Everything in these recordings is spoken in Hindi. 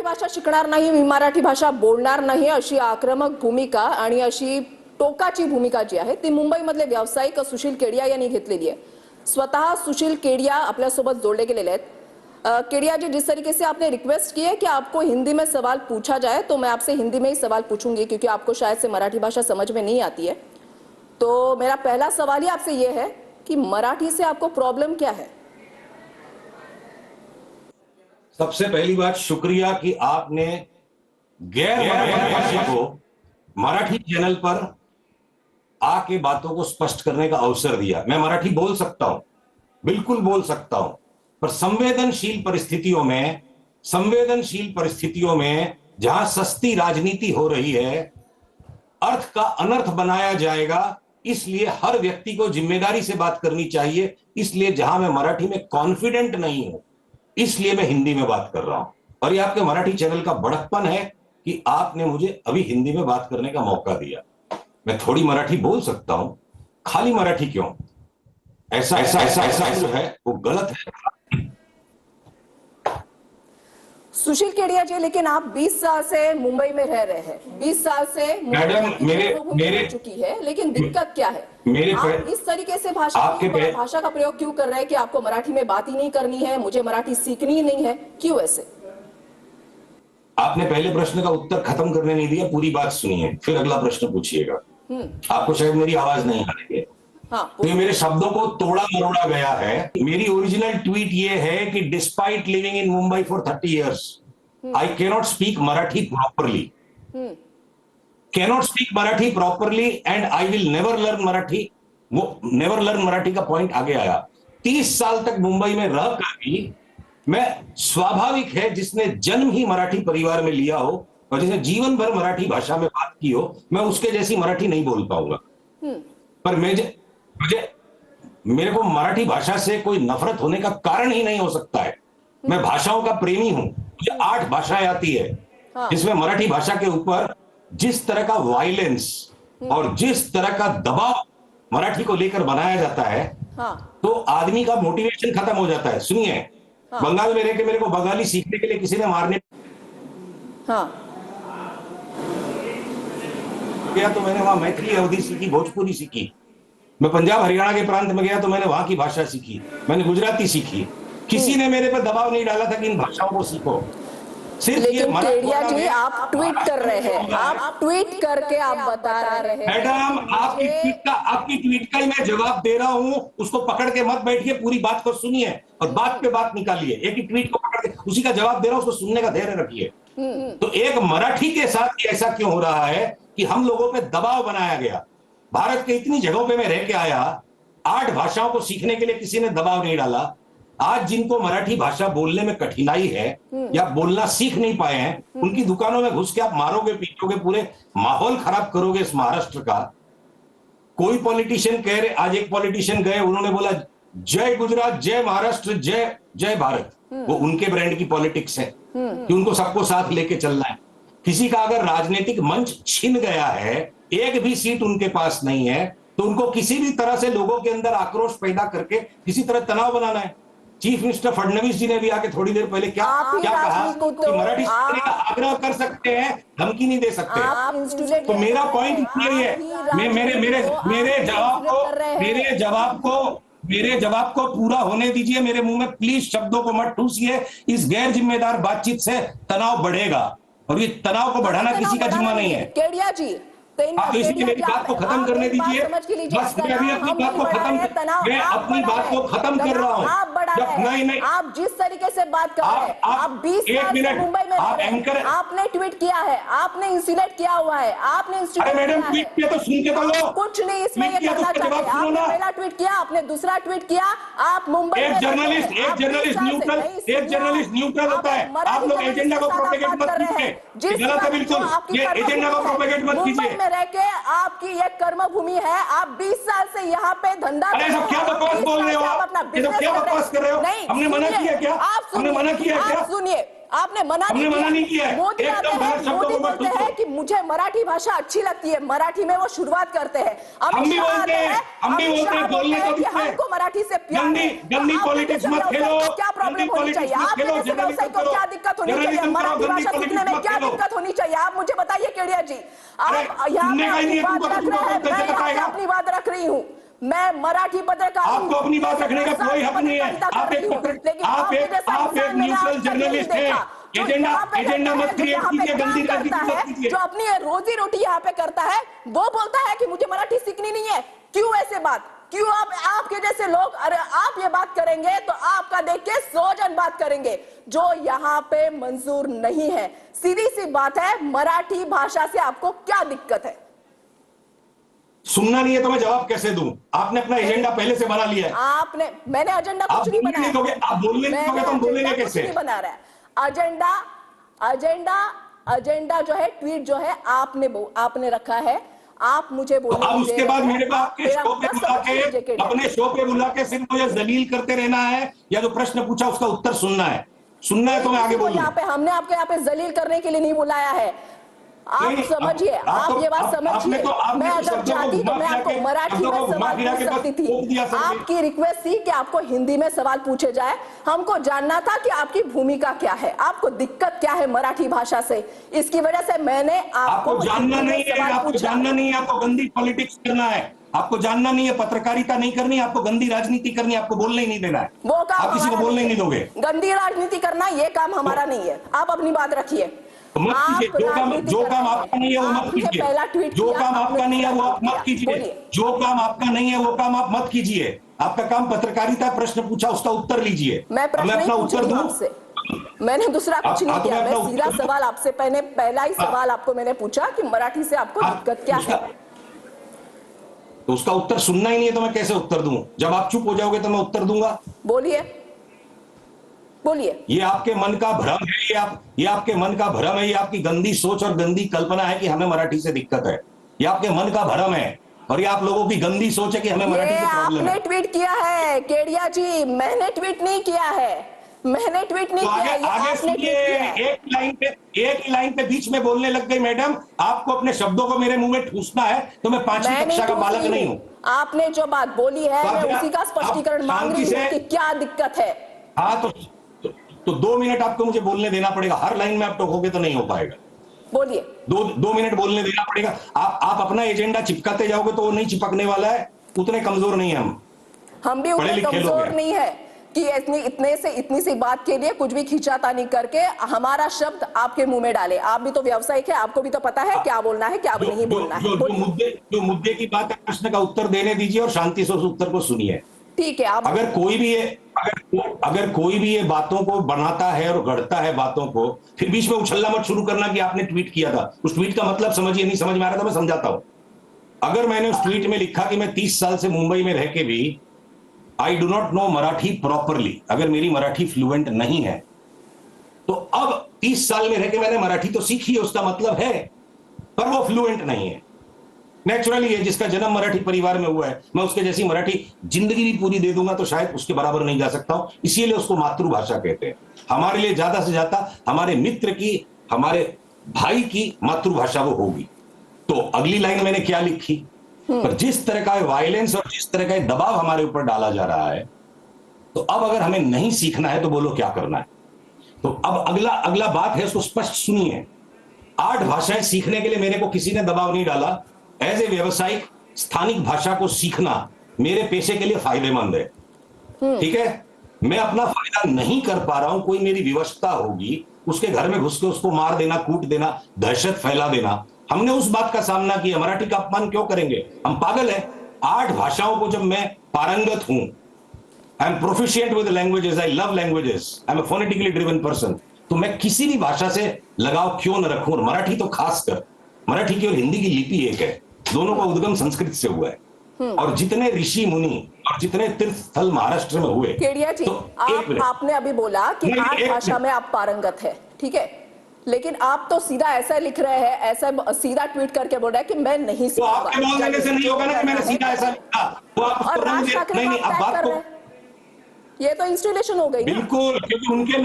भाषा शिकणार नाही, मी मराठी भाषा बोलणार नाही अशी आक्रमक भूमिका आणि अशी टोकाची भूमिका जी आहे ती मुंबईमधले व्यावसायिक सुशील केडिया यांनी घेतलेली आहे। स्वतः सुशील केडिया आपल्या सोबत जोड़े गेलेले आहेत। केडिया जी, जिस तरीके से आपने रिक्वेस्ट की है कि आपको हिंदी में सवाल पूछा जाए, तो मैं आपसे हिंदी में ही सवाल पूछूंगी क्योंकि आपको शायद से मराठी भाषा समझ में नहीं आती है। तो मेरा पहला सवाल ही आपसे यह है कि मराठी से आपको प्रॉब्लम क्या है? सबसे पहली बात, शुक्रिया कि आपने गैर मराठी भाषी को मराठी चैनल पर आके बातों को स्पष्ट करने का अवसर दिया। मैं मराठी बोल सकता हूं, बिल्कुल बोल सकता हूं, पर संवेदनशील परिस्थितियों में जहां सस्ती राजनीति हो रही है, अर्थ का अनर्थ बनाया जाएगा, इसलिए हर व्यक्ति को जिम्मेदारी से बात करनी चाहिए। इसलिए जहां मैं मराठी में कॉन्फिडेंट नहीं हूं, इसलिए मैं हिंदी में बात कर रहा हूं। और ये आपके मराठी चैनल का बड़कपन है कि आपने मुझे अभी हिंदी में बात करने का मौका दिया। मैं थोड़ी मराठी बोल सकता हूं, खाली मराठी क्यों? ऐसा जो है वो गलत है। सुशील केडिया जी, लेकिन आप 20 साल से मुंबई में रह रहे हैं, 20 साल से मैडम, मेरे चुकी है, लेकिन दिक्कत क्या है? आप इस तरीके से भाषा का प्रयोग क्यों कर रहे हैं कि आपको मराठी में बात ही नहीं करनी है, मुझे मराठी सीखनी ही नहीं है, क्यों ऐसे? आपने पहले प्रश्न का उत्तर खत्म करने नहीं दिया, पूरी बात सुनिए, फिर अगला प्रश्न पूछिएगा। आपको शायद मेरी आवाज नहीं आ रही है। तो मेरे शब्दों को तोड़ा मरोड़ा गया है। मेरी ओरिजिनल ट्वीट ये है कि despite living in Mumbai for 30 years, I cannot speak Marathi properly, and I will never learn Marathi. वो नेवर लर्न मराठी का पॉइंट आगे आया। 30 साल तक मुंबई में रहकर भी मैं, स्वाभाविक है, जिसने जन्म ही मराठी परिवार में लिया हो और जिसने जीवन भर मराठी भाषा में बात की हो, मैं उसके जैसी मराठी नहीं बोल पाऊंगा। पर मेरे को मराठी भाषा से कोई नफरत होने का कारण ही नहीं हो सकता है। मैं भाषाओं का प्रेमी हूं। मुझे 8 भाषाएं आती है, जिसमें मराठी भाषा के ऊपर जिस तरह का वायलेंस और जिस तरह का दबाव मराठी को लेकर बनाया जाता है, तो आदमी का मोटिवेशन खत्म हो जाता है। सुनिए, बंगाल में रहकर मेरे को बंगाली सीखने के लिए किसी ने मारने गया तो मैंने वहां मैथिली, अवधी सीखी, भोजपुरी सीखी। मैं पंजाब हरियाणा के प्रांत में गया तो मैंने वहां की भाषा सीखी, मैंने गुजराती सीखी। किसी ने मेरे पर दबाव नहीं डाला था कि इन भाषाओं को सीखो। लेकिन केडिया जी, आप ट्वीट कर रहे हैं, आप ट्वीट करके आप बता रहे हैं। मैडम, आपकी ट्वीट का ही मैं जवाब दे रहा हूं। उसको पकड़ के मत बैठिए, पूरी बात को सुनिए और बात पे बात निकालिए। एक ही ट्वीट को पकड़ के उसी का जवाब दे रहा हूं, उसको सुनने का धैर्य रखिए। तो एक मराठी के साथ ऐसा क्यों हो रहा है कि हम लोगों पे दबाव बनाया गया? भारत के इतनी जगहों पे मैं रह के आया, 8 भाषाओं को सीखने के लिए किसी ने दबाव नहीं डाला। आज जिनको मराठी भाषा बोलने में कठिनाई है या बोलना सीख नहीं पाए हैं, उनकी दुकानों में घुस के आप मारोगे, पीटोगे, पूरे माहौल खराब करोगे इस महाराष्ट्र का। कोई पॉलिटिशियन कह रहे, आज एक पॉलिटिशियन गए, उन्होंने बोला जय गुजरात, जय महाराष्ट्र, जय जय भारत। वो उनके ब्रांड की पॉलिटिक्स है कि उनको सबको साथ लेके चलना है। किसी का अगर राजनीतिक मंच छिन गया है, एक भी सीट उनके पास नहीं है, तो उनको किसी भी तरह से लोगों के अंदर आक्रोश पैदा करके किसी तरह तनाव बनाना है। चीफ मिनिस्टर फडणवीस जी ने भी आके थोड़ी देर पहले क्या कहा कि मराठी सीखने का आग्रह कर सकते हैं, धमकी नहीं दे सकते। तो मेरा पॉइंट यही है, मेरे जवाब को पूरा होने दीजिए। मेरे मुंह में प्लीज शब्दों को मत ठूसिए। इस गैर जिम्मेदार बातचीत से तनाव बढ़ेगा और ये तनाव को बढ़ाना किसी का जिम्मा नहीं है। केडिया जी, आप इसी मेरी बात को खत्म करने दीजिए। बस मैं अभी अपनी बात को खत्म कर रहा हूँ। नहीं, आप जिस तरीके से बात कर रहे हैं, आप 20 साल से मुंबई में एंकर, आपने ट्वीट किया है, आपने इंसिलेट किया हुआ है, आपने मैडम ट्वीट किया तो सुन के तो लो। कुछ नहीं इसमें ये करना चाहिए। आपने पहला ट्वीट किया, आपने दूसरा ट्वीट किया, आप मुंबई एक जर्नलिस्ट न्यूट्रल होता है। आप लोग एजेंडा को प्रोपेगेट मत कीजिए, गलत है बिल्कुल। ये एजेंडा को प्रोपेगेट मत कीजिए। रह के आपकी ये कर्म भूमि है, आप 20 साल से यहाँ पे धंधा कर रहे हो। क्या बकवास बोल रहे हो आप? क्या बकवास कर रहे हो? नहीं, हमने मना किया क्या? हमने मना किया क्या? सुनिए, आपने मना हमने मना नहीं किया है। मोदी आते एकदम हैं, गलत शब्दों मोदी को मत बोलते हैं कि मुझे मराठी भाषा अच्छी लगती है, मराठी में वो शुरुआत करते हैं। हम भी बोलते हैं, हम भी बोलते हैं, बोलने को कि दीजिए। हमको मराठी से प्यार है। गंदी तो आपके पॉलिटिक्स जैसे मत व्यवसायी खेलो, को क्या प्रॉब्लम गंदी होनी चाहिए? पॉलिटिक्स मत आपके खेलो, जैसे व्यवसायी को क्या दिक्कत होनी चाहिए? जर्नलिज्म करो, मराठी गंदी भाषा सीखने में पॉलिटिक्स क्या मत खेलो। दिक्कत होनी चाहिए? आप मुझे बताइए केडिया जी। आप यहाँ सुनने पे का ही नहीं अपनी है, बात तुमको रख रहे हैं, कैसे मैं यहाँ पे बताएगा? अपनी बात रख रही हूँ। मैं मराठी पत्रकार हूँ, आपको अपनी बात रखने का कोई हक नहीं है। पत्रकारिता कर आप रही एक हूँ, लेकिन आप आपके एक जैसा आप एक इंसान मैंने न्यूट्रल आज तक नहीं जर्नलिस्ट हैं। देखा। जो एजेंडा यहाँ पे एजेंडा रहता मत है, जो क्रिएट यहाँ पे कीजिए, काम गंदी करता राजनीति मत है, कीजिए। जो अपनी रोजी रोटी यहाँ पे करता है, वो बोलता है कि मुझे मराठी सीखनी नहीं है। क्यों ऐसे बात? क्यों आपके जैसे लोग, अरे आप ये बात करेंगे तो आपका देख के 100 जन बात करेंगे, जो यहाँ पे मंजूर नहीं है। सीधी सी बात है, मराठी भाषा से आपको क्या दिक्कत है? सुनना नहीं है तो मैं जवाब कैसे दूं? आपने अपना एजेंडा पहले से बना लिया है। मैंने एजेंडा आप कुछ नहीं बोलने नहीं दोगे, बनाया। आप बोलने नहीं दोगे तो हम बोलेंगे कुछ कैसे? नहीं बना रहा है। एजेंडा जो है, ट्वीट जो है, आपने रखा है। आप मुझे तो बोलने अब नहीं उसके दे बाद रहे हैं। मेरे को आप आपके मेरा शो पे मुद्दा बुला समझ लीजिए के, केडिया। अपने शो पे बुला के सिर्फ मुझे जलील करते रहना है, या जो प्रश्न पूछा उसका उत्तर सुनना है? सुनना है तो मैं आगे बोलूं। हमने आपको यहाँ पे जलील करने के लिए नहीं बुलाया है। आप समझिए, आप ये बात समझिए। मैं अगर चाहती तो मैं आपको मराठी में सवाल पूछ सकती थी। आपकी रिक्वेस्ट थी कि आपको हिंदी में सवाल पूछे जाए। हमको जानना था कि आपकी भूमिका क्या है, आपको दिक्कत क्या है मराठी भाषा से। इसकी वजह से मैंने आपको जानना नहीं है, आपको जानना नहीं है, आपको गंदी पॉलिटिक्स करना है, आपको जानना नहीं है, पत्रकारिता नहीं करनी, आपको गंदी राजनीति करनी है, आपको बोलने ही नहीं देना है। वो काम आप किसी को बोलने ही नहीं दोगे। गंदी राजनीति करना ये काम हमारा नहीं है। आप अपनी बात रखिए। तो मत कीजिए। जो काम आपका नहीं है वो मत कीजिए। पहला ट्वीट जो किया, काम आपने आपका नहीं है वो दूसरा आप मत ट्वीट किया। कीजिए। जो काम आपका नहीं है वो काम आप मत कीजिए। आपका काम पत्रकारिता, प्रश्न पूछा उसका उत्तर लीजिए। मैं प्रश्न नहीं अपना पूछ उत्तर रही हूं दूं। आपसे। मैंने दूसरा कुछ नहीं किया। मैं सीधा उत्तर सवाल आपसे, पहला ही सवाल आपको मैंने पूछा कि मराठी से आपको दिक्कत क्या है। तो उसका उत्तर सुनना ही नहीं है तो मैं कैसे उत्तर दूं? जब आप चुप हो जाओगे तो मैं उत्तर दूंगा। बोलिए, बोलिए। ये आपके मन का भ्रम है, ये आपके मन का भ्रम है, ये आपकी गंदी सोच और गंदी कल्पना है कि हमें मराठी से दिक्कत है। ये आपके मन का भ्रम है और ये आप लोगों की गंदी सोच है कि हमें मराठी से प्रॉब्लम है। आपने ट्वीट किया है केडिया जी, मैंने ट्वीट नहीं किया है। मैंने ट्वीट नहीं किया है, आगे सुनिए। एक ही लाइन पे बीच में बोलने लग गई मैडम। आपको अपने शब्दों को मेरे मुंह में ठूसना है तो मैं 5वीं कक्षा का बालक नहीं हूं। आपने जो बात बोली है मैं उसी का स्पष्टीकरण मांग रही हूं कि क्या दिक्कत है। हाँ, तो 2 मिनट आपको मुझे बोलने देना पड़ेगा। हर लाइन में आप टोकोगे तो नहीं हो पाएगा। बोलिए। 2 मिनट बोलने देना पड़ेगा। आप अपना एजेंडा चिपकाते जाओगे तो वो नहीं चिपकने वाला है। उतने कमजोर नहीं है हम भी उतने कमजोर नहीं है कि इतनी सी बात के लिए कुछ भी खींचातानी करके हमारा शब्द आपके मुंह में डाले। आप भी तो व्यवसायिक है, आपको भी तो पता है क्या बोलना है क्या नहीं बोलना है। जो मुद्दे की बात है, प्रश्न का उत्तर देने दीजिए और शांति से उस उत्तर को सुनिए। ठीक है। आप अगर कोई भी ये बातों को बनाता है और गढ़ता है बातों को, फिर बीच में उछलना मत शुरू करना कि आपने ट्वीट किया था। उस ट्वीट का मतलब समझिए, नहीं समझ में आ रहा था मैं समझाता हूं। अगर मैंने उस ट्वीट में लिखा कि मैं 30 साल से मुंबई में रह के भी I do not know Marathi properly, अगर मेरी मराठी फ्लुएंट नहीं है, तो अब 30 साल में रह के मैंने मराठी तो सीखी है, उसका मतलब है, पर वो फ्लुएंट नहीं है। नेचुरली है, जिसका जन्म मराठी परिवार में हुआ है, मैं उसके जैसी मराठी जिंदगी भी पूरी दे दूंगा तो शायद उसके बराबर नहीं जा सकता हूं। इसीलिए उसको मातृभाषा कहते हैं। हमारे लिए ज्यादा से ज्यादा हमारे मित्र की, हमारे भाई की मातृभाषा वो होगी। तो अगली लाइन मैंने क्या लिखी, पर जिस तरह का वायलेंस और जिस तरह का दबाव हमारे ऊपर डाला जा रहा है, तो अब अगर हमें नहीं सीखना है तो बोलो क्या करना है। तो अब अगला बात है, उसको स्पष्ट सुनिए। 8 भाषाएं सीखने के लिए मेरे को किसी ने दबाव नहीं डाला। एज ए व्यवसायिक स्थानिक भाषा को सीखना मेरे पेशे के लिए फायदेमंद है। ठीक है, मैं अपना फायदा नहीं कर पा रहा हूं, कोई मेरी विवशता होगी, उसके घर में घुस के उसको मार देना, कूट देना, दहशत फैला देना, हमने उस बात का सामना किया। मराठी का अपमान क्यों करेंगे? हम पागल है? 8 भाषाओं को जब मैं पारंगत हूं, I am proficient with languages, I love languages, I am a phonetically driven person, तो मैं किसी भी भाषा से लगाव क्यों न रखूं? और मराठी तो खासकर, मराठी की और हिंदी की लिपि एक है, दोनों का उद्गम संस्कृत से हुआ है। और जितने ऋषि मुनि और जितने तीर्थ स्थल महाराष्ट्र में हुए, केडिया जी, तो आपने अभी बोला कि 8 भाषा में आप पारंगत है, ठीक है, लेकिन आप तो सीधा ऐसा लिख रहे हैं, ऐसा सीधा ट्वीट करके बोल रहे हैं कि मैं नहीं सीखूंगा। तो आपके बोल देने से नहीं होगा ना कि मैंने सीधा ऐसा लिखा। वो आप और राज ठाकरे नहीं, अब बात को ये तो इंस्टॉलेशन हो गई ना। बिल्कुल, क्योंकि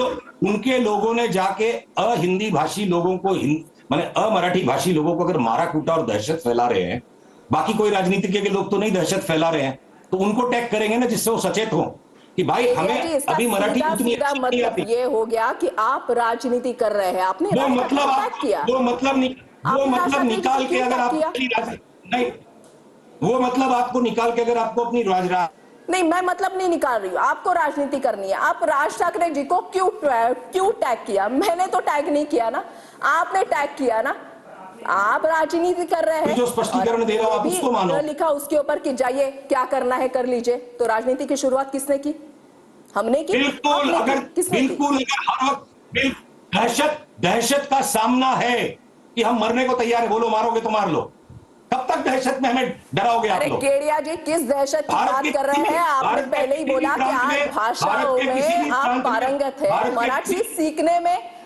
उनके लोगों ने जाके अहिंदी भाषी लोगों को माने अमराठी भाषी लोगों को अगर मारा कूटा और दहशत फैला रहे हैं, बाकी कोई राजनीतिज्ञ के लोग तो नहीं दहशत फैला रहे हैं, तो उनको टैग करेंगे ना, जिससे वो सचेत हो कि भाई हमें अभी मराठी उतनी अच्छी नहीं आती। ये हो गया कि आप राजनीति कर रहे हैं, आपने वो मतलब किया। वो मतलब निकाल के अगर आप नहीं, वो मतलब आपको निकाल के अगर आपको अपनी नहीं, मैं मतलब नहीं निकाल रही हूँ, आपको राजनीति करनी है। आप राज ठाकरे जी को क्यों टैग किया? मैंने तो टैग नहीं किया ना, आपने टैग किया ना। आप राजनीति कर रहे हैं, जो स्पष्टीकरण दे रहा हूं आप उसको मानो। लिखा उसके ऊपर कि जाइए क्या करना है कर लीजिए। तो राजनीति की शुरुआत किसने की? हमने की। बिल्कुल, अगर हर वक्त दहशत का सामना है कि हम मरने को तैयार है, बोलो मारोगे तो मार लो, कब तक दहशत में हमें डराओगे आप लोग? केडिया जी किस दहशत की बात कर रहे हैं? आपने पहले ही बोला कि आप भाषाओं में आप पारंगत है।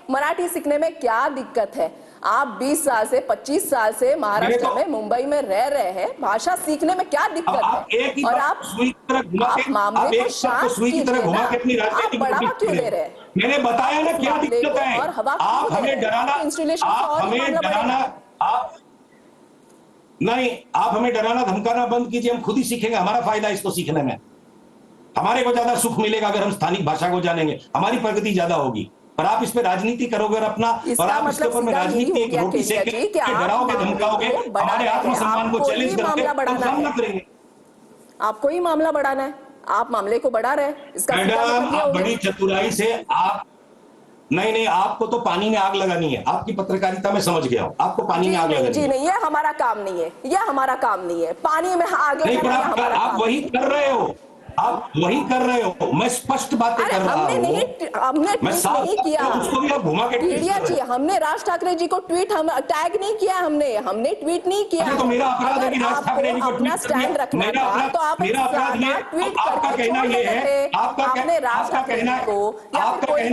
मराठी सीखने में क्या दिक्कत है? आप 20 साल से 25 साल से महाराष्ट्र में मुंबई में रह रहे हैं, भाषा सीखने में क्या दिक्कत है? और आप मामले को शांत कीजिए ना, आप बढ़ावा क्यों दे रहे हैं? मैंने बताया ना क्या दिक्कत है। आप हमें डराना, आप हमें डराना धमकाना बंद कीजिए, हम खुद ही सीखेंगे। हमारा फायदा इसको सीखने में, हमारे को ज्यादा सुख मिलेगा अगर हम स्थानिक भाषा को जानेंगे, हमारी प्रगति ज्यादा होगी। पर आप इस पे राजनीति करोगे और अपना, और आप इसके ऊपर में राजनीति एक रोटी सेक के डराओगे धमकाओगे, हमारे आत्मसम्मान को चैलेंज करके हम सामना करेंगे। आपको ही मामला बढ़ाना है, आप मामले को बढ़ा रहे हैं। इसका मैडम, आप बड़ी चतुराई से आप नहीं, आपको तो पानी में आग लगानी है। आपकी पत्रकारिता में समझ गया हूं, आपको पानी में आग लगानी है। जी नहीं, ये हमारा काम नहीं है, ये हमारा काम नहीं है। पानी में आग लगाना आप वही कर रहे हो, आप वही कर रहे हो। मैं स्पष्ट बातें कर रहा हूं। हमने ट्वीट नहीं किया, उसको भी आप घुमा के जी, हमने राज ठाकरे जी को टैग नहीं किया, हमने ट्वीट नहीं किया। तो मेरा अपराध है कि राज ठाकरे जी को अपना स्टैंड रखना था, तो आप मेरा अपराध ये, आपका कहना ये है, आपका कहना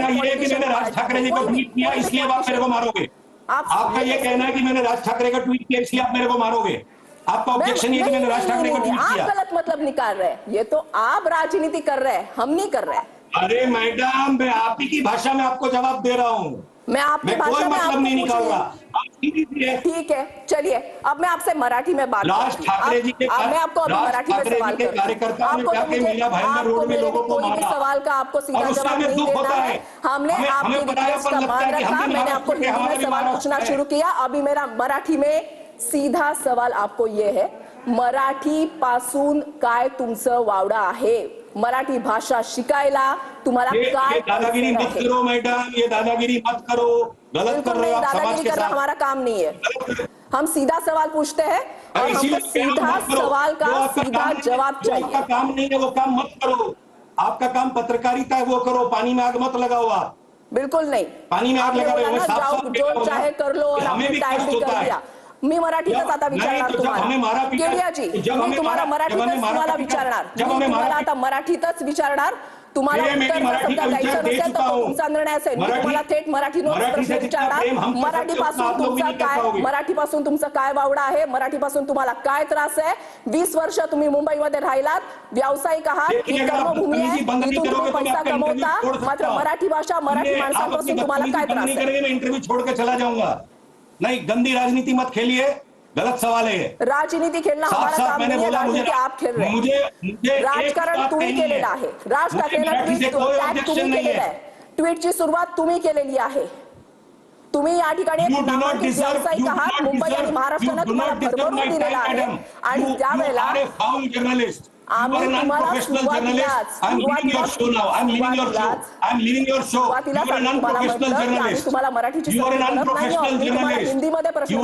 ये है कि मैंने राज ठाकरे जी को ट्वीट किया इसलिए आप मेरे को मारोगे। आपका ये कहना है कि मैंने राज ठाकरे का ट्वीट किया इसलिए आप मेरे को मारोगे। आपका ऑब्जेक्शन ये कि मैंने राज ठाकरे को ट्वीट किया। आप गलत मतलब निकाल रहे हैं, ये तो आप राजनीति कर रहे हैं, हम नहीं कर रहे हैं। अरे मैडम, मैं आप ही की भाषा में आपको जवाब दे रहा हूँ, मैं आपकी भाषा में मतलब नहीं निकालूंगा। ठीक है, चलिए अब मैं आपसे मराठी में बात राज ठाकरे जी के मैं आपको अभी मराठी में सवाल कार्यकर्ता ने जाके मीरा भाईंदर रोड में लोगों को मारा। सवाल का आपको सीधा जवाब नहीं देना है। हमने आपकी रिक्वेस्ट का मान रखा, मैंने आपको हिंदी में सवाल पूछना शुरू किया। अभी मेरा मराठी में सीधा सवाल आपको ये है, मराठी पासून काय तुमचं वावडा आहे? मराठी भाषा शिकायला तुम्हाला काय? दादागिरी मत करो मैडम, ये दादागिरी मत करो, गलत कर रहे हो आप समाज के साथ। हमारा काम नहीं है, हम सीधा सवाल पूछते हैं और हमको सीधा सवाल का सीधा जवाब चाहिए। आपका काम नहीं है वो काम मत करो, आपका काम पत्रकारिता है वो करो, पानी में आग मत लगाओ आप। बिल्कुल नहीं, पानी में आग लगा रहे हो, जो चाहे कर लो और हमें भी टाइम भी कर दिया। मी मराठीतच आता विचारणार तुम्हाला, केडिया जी, मी तुम्हाला मराठीतच विचारणार, तुम्हाला आता मराठीतच विचारणार। तुम्हाला उत्तर समजा द्यायचं नसेल तर तुमचा निर्णय असेल, मी तुम्हाला थेट मराठीतून प्रश्न विचारणार। मराठीपासून तुमचा काय वावडा आहे? मराठीपासून तुम्हाला काय त्रास आहे? 20 वर्ष तुम्ही मुंबईमध्ये राहिलात, व्यावसायिक आहात, ही कर्मभूमी आहे, इथून तुम्ही पैसा कमवता, मात्र मराठी भाषा मराठी माणसांपासून तुम्हाला काय त्रास आहे? मैं इंटरव्यू छोड़ के चला जाऊंगा। नहीं, गंदी राजनीति मत खेलिए, गलत सवाल है। राजनीति खेलना हमारा काम नहीं है, राजनीति आप खेल रहे हैं। मुझे राजकारण तुम्ही केलेलं आहे, राज ठाकरेंना ट्विटची सुरुवात तुम्ही केलेली आहे। तुम्ही या ठिकाणी नामांकित व्यावसायिक आहात, मुंबई आणि महाराष्ट्रानं तुम्हाला भरभरून दिलेला आहे आणि त्यावेळेला आम्ही तुम्हाला सुरुवातीलाच तुम्हाला मराठीची हिंदीमध्ये प्रश्न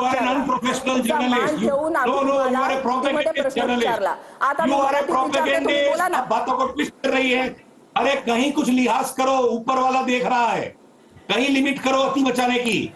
विचारला। आता बोला ना, बातों को ट्विस्ट कर रही है। अरे कहीं कुछ लिहाज करो, ऊपर वाला देख रहा है, कहीं लिमिट करो अति बचाने की।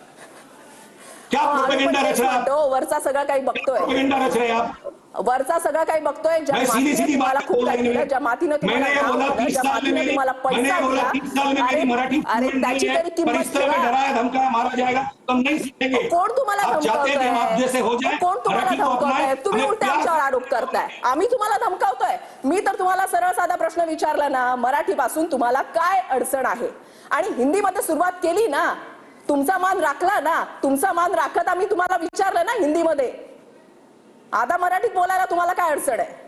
क्या प्रोपेगेंडा रच रहे आप? वरचा सगळं काही बघतोय, प्रोपेगेंडा रच रहे आप। वरचा सगळं काही बघतोय, ज्या मैं सीधी मातीने सीधी तुम्हाला बात खूप बोल काय रही केलं, हूं। ज्या मातीने तुम्हाला मैंने ये नाव बोला केलं, 30 ज्या साल में मातीने मेरी तुम्हाला मैंने पैसा ये बोला दिला, 30 साल में मेरी मराठी अरे fluent त्याची नहीं है, तरी पर किंमत इस तरह में ठेवा। डराया धमकाया मारा जाएगा तो हम नहीं सीखेंगे। कोण तुम्हाला आप चाहते हैं कि हम आप जैसे हो धमकावतोय? जाए, कोण तुम्हाला मराठी को अपनाएं, धमकावतोय? तुम्ही हमें उलटे प्यार आमच्यावर से- आरोप करताय, आम्ही तुम्हाला धमकावतोय? मी तर तुम्हाला सरळ साधा प्रश्न विचारला ना, मराठीपासून तुम्हाला काय अडचण आहे? आणि हिंदीमध्ये सुरुवात केली ना, तुमचा मान राखला ना, तुमचा मान राखत आम्ही तुम्हाला विचारलं ना हिंदीमध्ये, आता मराठीत बोलायला तुम्हाला काय अडचण आहे?